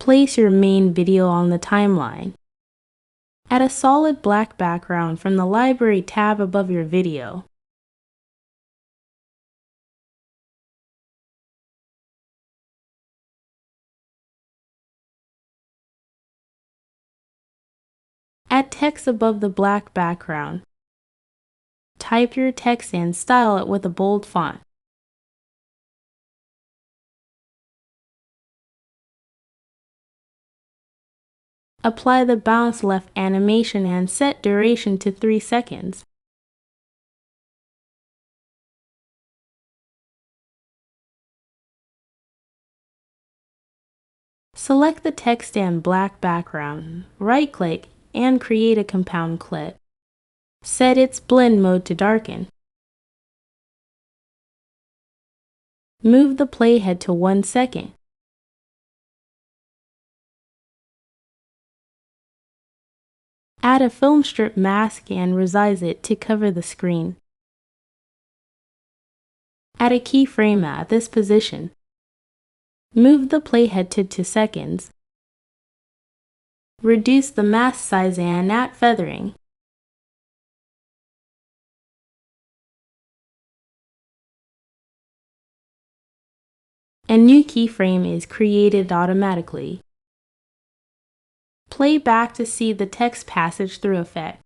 Place your main video on the timeline. Add a solid black background from the Library tab above your video. Add text above the black background. Type your text and style it with a bold font. Apply the bounce left animation and set duration to 3 seconds. Select the text and black background, right-click, and create a compound clip. Set its blend mode to darken. Move the playhead to 1 second. Add a film strip mask and resize it to cover the screen. Add a keyframe at this position. Move the playhead to 2 seconds. Reduce the mask size and add feathering. A new keyframe is created automatically. Play back to see the text passage through effect.